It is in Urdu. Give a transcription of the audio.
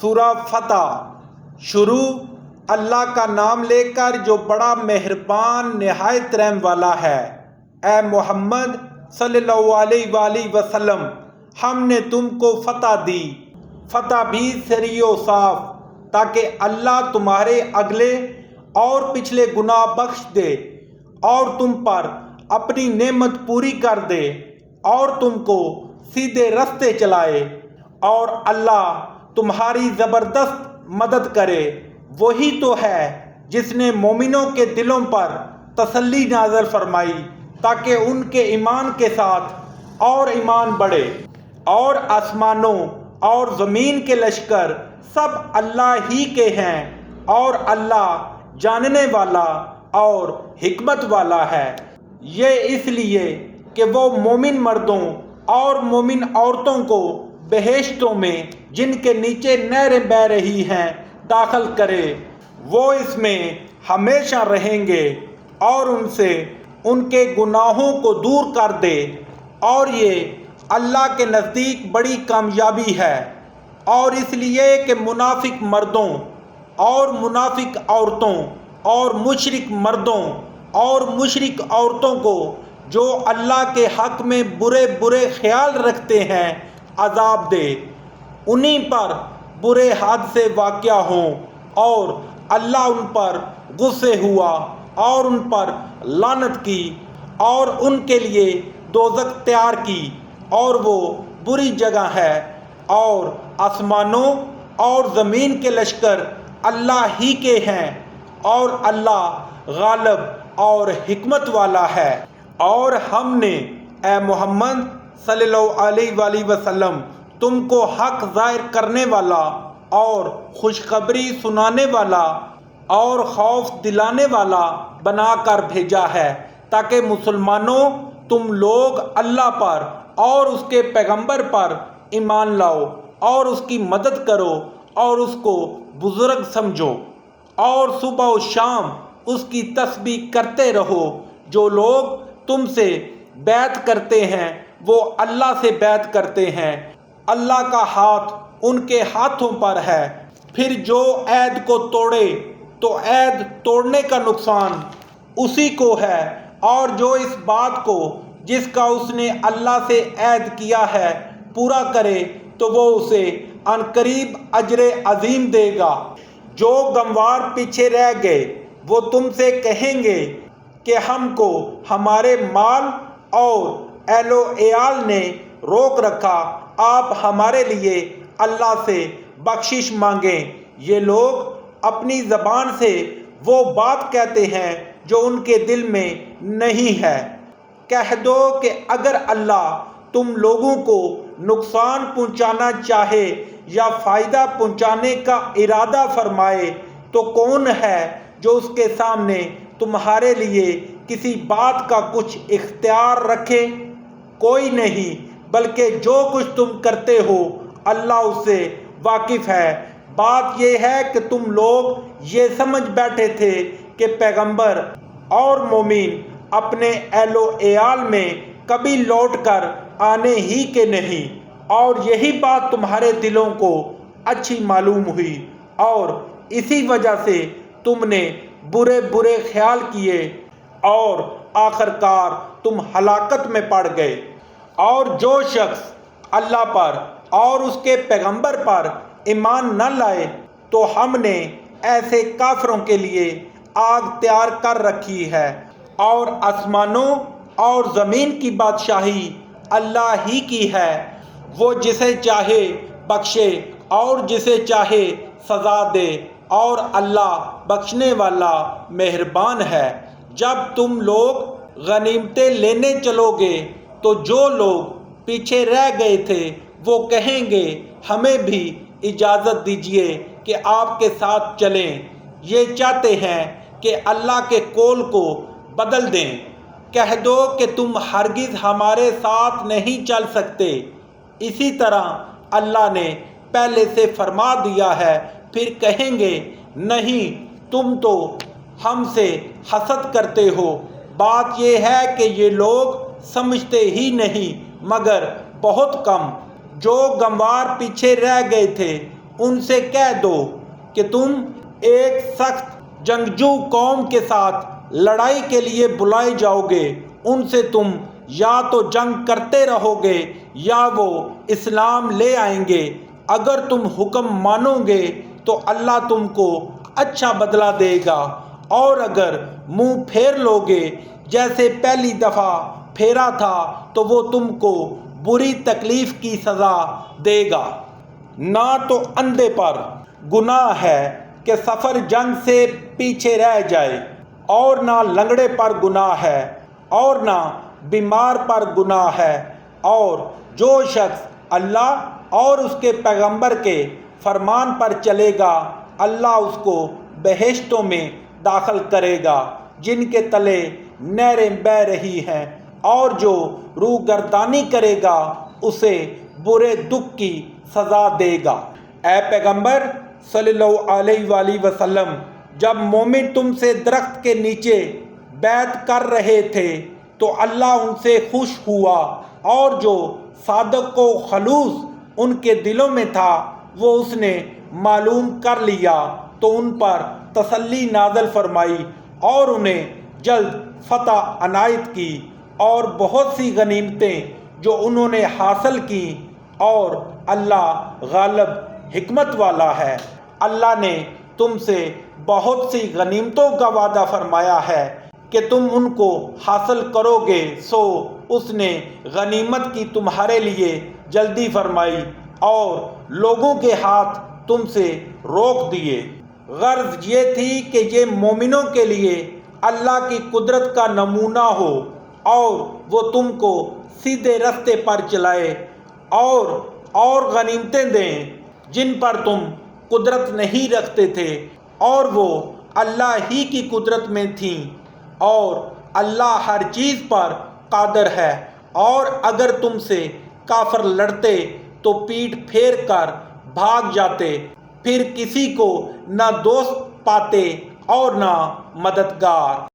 سورہ فتح شروع اللہ کا نام لے کر جو بڑا مہربان نہایت رحم والا ہے۔ اے محمد صلی اللہ علیہ وآلہ وسلم، ہم نے تم کو فتح دی، فتح بھی صریح و صاف، تاکہ اللہ تمہارے اگلے اور پچھلے گناہ بخش دے اور تم پر اپنی نعمت پوری کر دے اور تم کو سیدھے رستے چلائے، اور اللہ تمہاری زبردست مدد کرے۔ وہی تو ہے جس نے مومنوں کے دلوں پر تسلی نازل فرمائی تاکہ ان کے ایمان کے ساتھ اور ایمان بڑھے، اور آسمانوں اور زمین کے لشکر سب اللہ ہی کے ہیں، اور اللہ جاننے والا اور حکمت والا ہے۔ یہ اس لیے کہ وہ مومن مردوں اور مومن عورتوں کو بہشتوں میں جن کے نیچے نہریں بہہ رہی ہیں داخل کرے، وہ اس میں ہمیشہ رہیں گے، اور ان سے ان کے گناہوں کو دور کر دے، اور یہ اللہ کے نزدیک بڑی کامیابی ہے۔ اور اس لیے کہ منافق مردوں اور منافق عورتوں اور مشرک مردوں اور مشرک عورتوں کو جو اللہ کے حق میں برے برے خیال رکھتے ہیں عذاب دے، انہی پر برے حادثے واقع ہوں، اور اللہ ان پر غصے ہوا اور ان پر لعنت کی اور ان کے لیے دوزخ تیار کی، اور وہ بری جگہ ہے۔ اور آسمانوں اور زمین کے لشکر اللہ ہی کے ہیں، اور اللہ غالب اور حکمت والا ہے۔ اور ہم نے اے محمد صلی اللہ علیہ وآلہ وسلم تم کو حق ظاہر کرنے والا اور خوشخبری سنانے والا اور خوف دلانے والا بنا کر بھیجا ہے، تاکہ مسلمانوں تم لوگ اللہ پر اور اس کے پیغمبر پر ایمان لاؤ اور اس کی مدد کرو اور اس کو بزرگ سمجھو، اور صبح و شام اس کی تسبیح کرتے رہو۔ جو لوگ تم سے بیعت کرتے ہیں وہ اللہ سے بیعت کرتے ہیں، اللہ کا ہاتھ ان کے ہاتھوں پر ہے۔ پھر جو عہد کو توڑے تو عہد توڑنے کا نقصان اسی کو ہے، اور جو اس بات کو جس کا اس نے اللہ سے عہد کیا ہے پورا کرے تو وہ اسے عنقریب اجر عظیم دے گا۔ جو گنوار پیچھے رہ گئے وہ تم سے کہیں گے کہ ہم کو ہمارے مال اور اہل و عیال نے روک رکھا، آپ ہمارے لیے اللہ سے بخشش مانگیں۔ یہ لوگ اپنی زبان سے وہ بات کہتے ہیں جو ان کے دل میں نہیں ہے۔ کہہ دو کہ اگر اللہ تم لوگوں کو نقصان پہنچانا چاہے یا فائدہ پہنچانے کا ارادہ فرمائے تو کون ہے جو اس کے سامنے تمہارے لیے کسی بات کا کچھ اختیار رکھے؟ کوئی نہیں، بلکہ جو کچھ تم کرتے ہو اللہ اس سے واقف ہے۔ بات یہ ہے کہ تم لوگ یہ سمجھ بیٹھے تھے کہ پیغمبر اور مومن اپنے اہل و عیال میں کبھی لوٹ کر آنے ہی کے نہیں، اور یہی بات تمہارے دلوں کو اچھی معلوم ہوئی، اور اسی وجہ سے تم نے برے برے خیال کیے، اور آخر کار تم ہلاکت میں پڑ گئے۔ اور جو شخص اللہ پر اور اس کے پیغمبر پر ایمان نہ لائے تو ہم نے ایسے کافروں کے لیے آگ تیار کر رکھی ہے۔ اور آسمانوں اور زمین کی بادشاہی اللہ ہی کی ہے، وہ جسے چاہے بخشے اور جسے چاہے سزا دے، اور اللہ بخشنے والا مہربان ہے۔ جب تم لوگ غنیمتیں لینے چلو گے تو جو لوگ پیچھے رہ گئے تھے وہ کہیں گے ہمیں بھی اجازت دیجیے کہ آپ کے ساتھ چلیں۔ یہ چاہتے ہیں کہ اللہ کے قول کو بدل دیں۔ کہہ دو کہ تم ہرگز ہمارے ساتھ نہیں چل سکتے، اسی طرح اللہ نے پہلے سے فرما دیا ہے۔ پھر کہیں گے نہیں، تم تو ہم سے حسد کرتے ہو۔ بات یہ ہے کہ یہ لوگ سمجھتے ہی نہیں مگر بہت کم۔ جو گنوار پیچھے رہ گئے تھے ان سے کہہ دو کہ تم ایک سخت جنگجو قوم کے ساتھ لڑائی کے لیے بلائے جاؤ گے، ان سے تم یا تو جنگ کرتے رہو گے یا وہ اسلام لے آئیں گے۔ اگر تم حکم مانو گے تو اللہ تم کو اچھا بدلہ دے گا، اور اگر منہ پھیر لو گے جیسے پہلی دفعہ پھیرا تھا تو وہ تم کو بری تکلیف کی سزا دے گا۔ نہ تو اندھے پر گناہ ہے کہ سفر جنگ سے پیچھے رہ جائے، اور نہ لنگڑے پر گناہ ہے، اور نہ بیمار پر گناہ ہے، اور جو شخص اللہ اور اس کے پیغمبر کے فرمان پر چلے گا اللہ اس کو بہشتوں میں داخل کرے گا جن کے تلے نہریں بہہ رہی ہیں، اور جو روگردانی کرے گا اسے برے دکھ کی سزا دے گا۔ اے پیغمبر صلی اللہ علیہ وآلہ وسلم، جب مومن تم سے درخت کے نیچے بیعت کر رہے تھے تو اللہ ان سے خوش ہوا، اور جو صادق و خلوص ان کے دلوں میں تھا وہ اس نے معلوم کر لیا تو ان پر تسلی نازل فرمائی اور انہیں جلد فتح عنایت کی، اور بہت سی غنیمتیں جو انہوں نے حاصل کی، اور اللہ غالب حکمت والا ہے۔ اللہ نے تم سے بہت سی غنیمتوں کا وعدہ فرمایا ہے کہ تم ان کو حاصل کرو گے، سو اس نے غنیمت کی تمہارے لیے جلدی فرمائی اور لوگوں کے ہاتھ تم سے روک دیے۔ غرض یہ تھی کہ یہ مومنوں کے لیے اللہ کی قدرت کا نمونہ ہو اور وہ تم کو سیدھے رستے پر چلائے، اور غنیمتیں دیں جن پر تم قدرت نہیں رکھتے تھے، اور وہ اللہ ہی کی قدرت میں تھیں، اور اللہ ہر چیز پر قادر ہے۔ اور اگر تم سے کافر لڑتے تو پیٹھ پھیر کر بھاگ جاتے، پھر کسی کو نہ دوست پاتے اور نہ مددگار۔